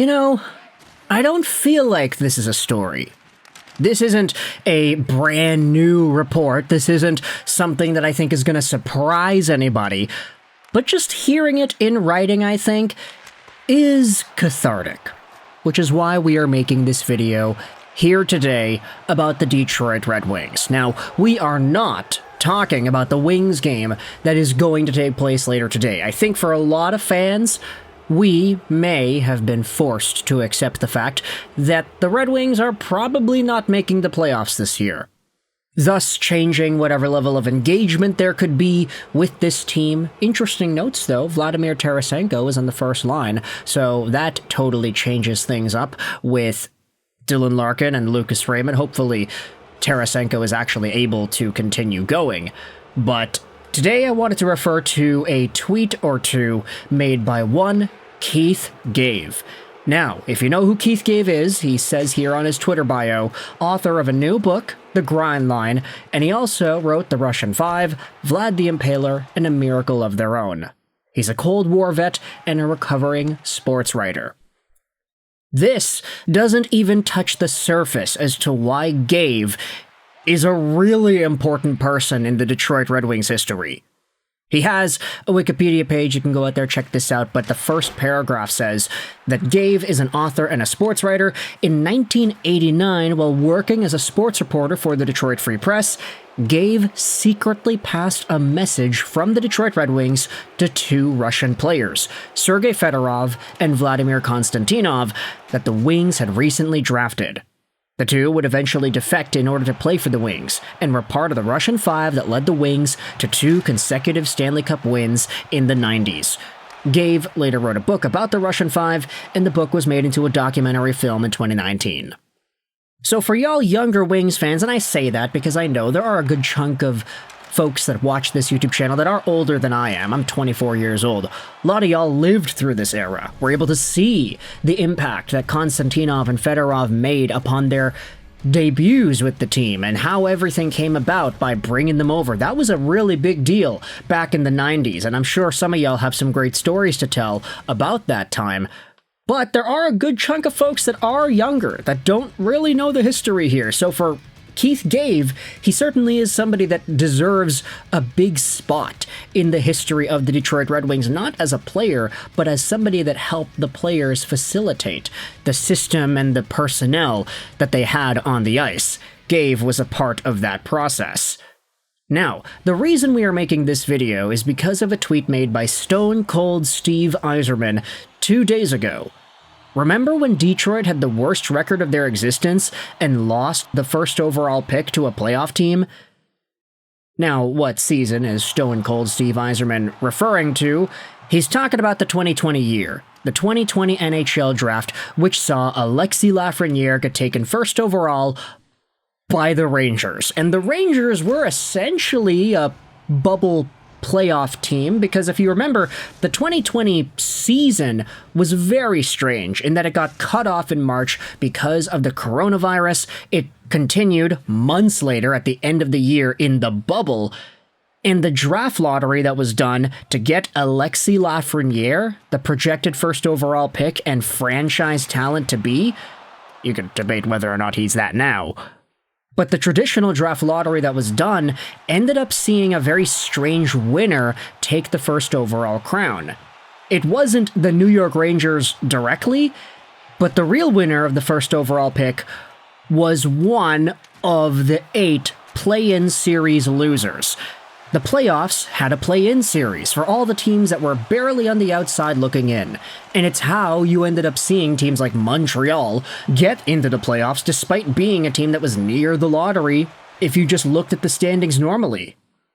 You know, I don't feel like this is a story. This isn't a brand new report. This isn't something that I think is going to surprise anybody. But just hearing it in writing, I think, is cathartic. Which is why we are making this video here today about the Detroit Red Wings. Now, we are not talking about the Wings game that is going to take place later today. I think for a lot of fans, we may have been forced to accept the fact that the Red Wings are probably not making the playoffs this year, thus changing whatever level of engagement there could be with this team. Interesting notes, though. Vladimir Tarasenko is on the first line, so that totally changes things up with Dylan Larkin and Lucas Raymond. Hopefully, Tarasenko is actually able to continue going. But today I wanted to refer to a tweet or two made by one Keith Gave. Now, if you know who Keith Gave is, he says here on his Twitter bio, author of a new book, The Grind Line, and he also wrote The Russian Five, Vlad the Impaler, and A Miracle of Their Own. He's a Cold War vet and a recovering sports writer. This doesn't even touch the surface as to why Gave is a really important person in the Detroit Red Wings history. He has a Wikipedia page, you can go out there, check this out, but the first paragraph says that Gave is an author and a sports writer. In 1989, while working as a sports reporter for the Detroit Free Press, Gave secretly passed a message from the Detroit Red Wings to two Russian players, Sergei Fedorov and Vladimir Konstantinov, that the Wings had recently drafted. The two would eventually defect in order to play for the Wings, and were part of the Russian Five that led the Wings to 2 consecutive Stanley Cup wins in the 90s. Gave later wrote a book about the Russian Five, and the book was made into a documentary film in 2019. So for y'all younger Wings fans, and I say that because I know there are a good chunk of folks that watch this YouTube channel that are older than I am. I'm 24 years old. A lot of y'all lived through this era. Were able to see the impact that Konstantinov and Fedorov made upon their debuts with the team and how everything came about by bringing them over. That was a really big deal back in the 90s, and I'm sure some of y'all have some great stories to tell about that time. But there are a good chunk of folks that are younger that don't really know the history here. So for Keith Gave, he certainly is somebody that deserves a big spot in the history of the Detroit Red Wings, not as a player, but as somebody that helped the players facilitate the system and the personnel that they had on the ice. Gave was a part of that process. Now, the reason we are making this video is because of a tweet made by Stone Cold Steve Yzerman 2 days ago. Remember when Detroit had the worst record of their existence and lost the first overall pick to a playoff team? Now, what season is Stone Cold Steve Yzerman referring to? He's talking about the 2020 year, the 2020 NHL Draft, which saw Alexis Lafreniere get taken first overall by the Rangers. And the Rangers were essentially a bubble playoff team, because if you remember, the 2020 season was very strange in that it got cut off in March because of the coronavirus. It continued months later at the end of the year in the bubble, and the draft lottery that was done to get Alexis Lafreniere, the projected first overall pick and franchise talent to be, you could debate whether or not he's that now, but the traditional draft lottery that was done ended up seeing a very strange winner take the first overall crown. It wasn't the New York Rangers directly, but the real winner of the first overall pick was one of the 8 play-in series losers. The playoffs had a play-in series for all the teams that were barely on the outside looking in, and it's how you ended up seeing teams like Montreal get into the playoffs despite being a team that was near the lottery if you just looked at the standings normally.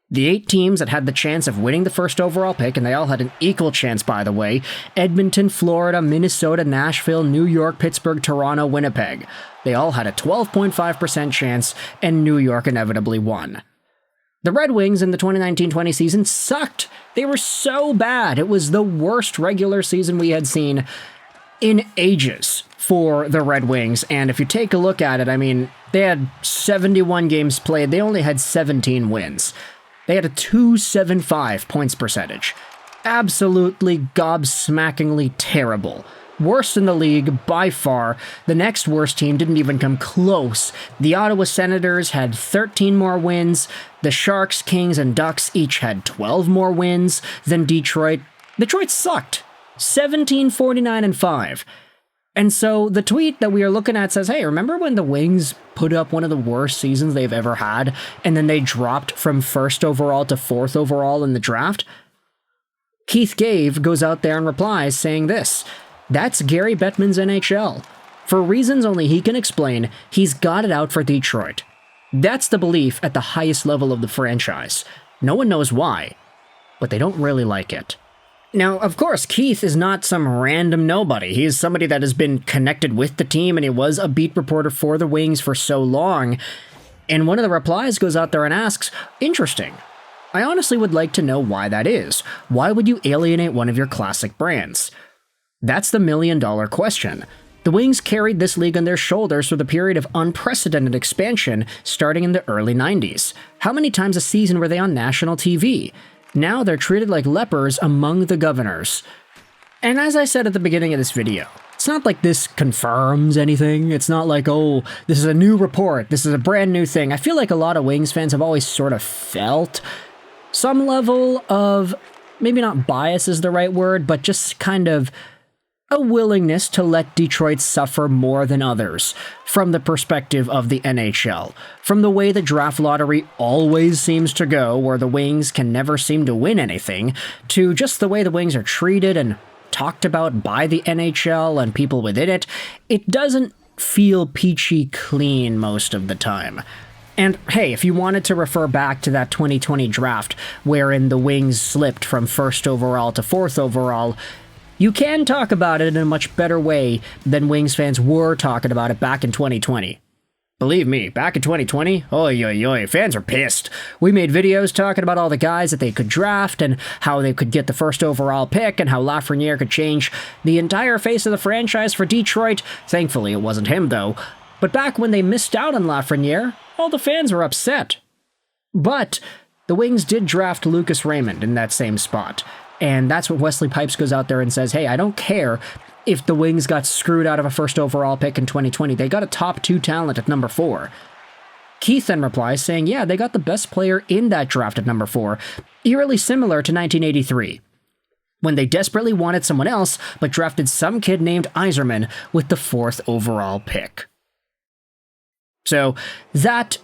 The 8 teams that had the chance of winning the first overall pick, and they all had an equal chance, by the way: Edmonton, Florida, Minnesota, Nashville, New York, Pittsburgh, Toronto, Winnipeg. They all had a 12.5% chance, and New York inevitably won. The Red Wings in the 2019-20 season sucked. They were so bad. It was the worst regular season we had seen in ages for the Red Wings. And if you take a look at it, I mean, they had 71 games played. They only had 17 wins. They had a .275 points percentage. Absolutely gobsmackingly terrible. Worst in the league by far. The next worst team didn't even come close. The Ottawa Senators had 13 more wins. The Sharks, Kings, and Ducks each had 12 more wins than Detroit. Detroit sucked. 17-49-5. And so the tweet that we are looking at says, hey, remember when the Wings put up one of the worst seasons they've ever had, and then they dropped from 1st overall to 4th overall in the draft? Keith Gave goes out there and replies saying this: that's Gary Bettman's NHL. For reasons only he can explain, he's got it out for Detroit. That's the belief at the highest level of the franchise. No one knows why, but they don't really like it. Now, of course, Keith is not some random nobody. He is somebody that has been connected with the team, and he was a beat reporter for the Wings for so long. And one of the replies goes out there and asks, interesting. I honestly would like to know why that is. Why would you alienate one of your classic brands? That's the million-dollar question. The Wings carried this league on their shoulders through the period of unprecedented expansion starting in the early 90s. How many times a season were they on national TV? Now they're treated like lepers among the governors. And as I said at the beginning of this video, it's not like this confirms anything. It's not like, oh, this is a new report. This is a brand new thing. I feel like a lot of Wings fans have always sort of felt some level of, maybe not bias is the right word, but just kind of a willingness to let Detroit suffer more than others from the perspective of the NHL, from the way the draft lottery always seems to go, where the Wings can never seem to win anything, to just the way the Wings are treated and talked about by the NHL and people within it. It doesn't feel peachy clean most of the time. And hey, if you wanted to refer back to that 2020 draft wherein the Wings slipped from 1st overall to 4th overall, you can talk about it in a much better way than Wings fans were talking about it back in 2020. Believe me, back in 2020, fans are pissed. We made videos talking about all the guys that they could draft and how they could get the 1st overall pick and how Lafreniere could change the entire face of the franchise for Detroit. Thankfully, it wasn't him, though. But back when they missed out on Lafreniere, all the fans were upset. But the Wings did draft Lucas Raymond in that same spot. And that's what Wesley Pipes goes out there and says, hey, I don't care if the Wings got screwed out of a 1st overall pick in 2020. They got a top 2 talent at number 4. Keith then replies saying, yeah, they got the best player in that draft at number 4, eerily similar to 1983, when they desperately wanted someone else, but drafted some kid named Yzerman with the 4th overall pick. So that,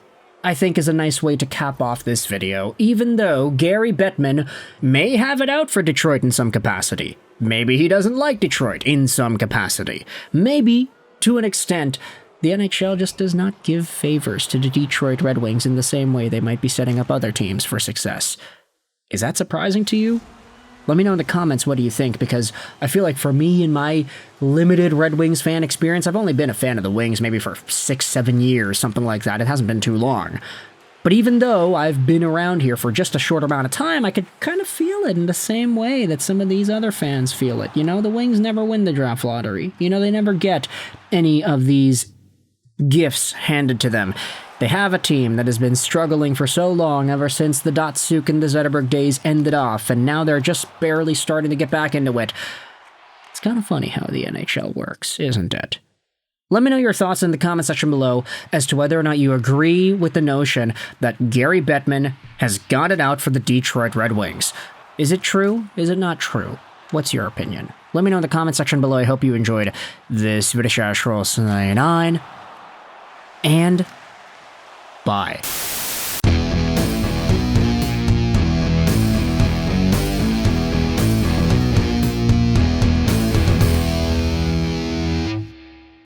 I think, is a nice way to cap off this video, even though Gary Bettman may have it out for Detroit in some capacity. Maybe he doesn't like Detroit in some capacity. Maybe, to an extent, the NHL just does not give favors to the Detroit Red Wings in the same way they might be setting up other teams for success. Is that surprising to you? Let me know in the comments what do you think, because I feel like for me in my limited Red Wings fan experience, I've only been a fan of the Wings maybe for 6-7 years, something like that. It hasn't been too long. But even though I've been around here for just a short amount of time, I could kind of feel it in the same way that some of these other fans feel it. You know, the Wings never win the draft lottery. You know, they never get any of these gifts handed to them. They have a team that has been struggling for so long, ever since the Datsuk and the Zetterberg days ended off, and now they're just barely starting to get back into it. It's kind of funny how the NHL works, isn't it? Let me know your thoughts in the comment section below as to whether or not you agree with the notion that Gary Bettman has got it out for the Detroit Red Wings. Is it true? Is it not true? What's your opinion? Let me know in the comment section below. I hope you enjoyed this video. And bye.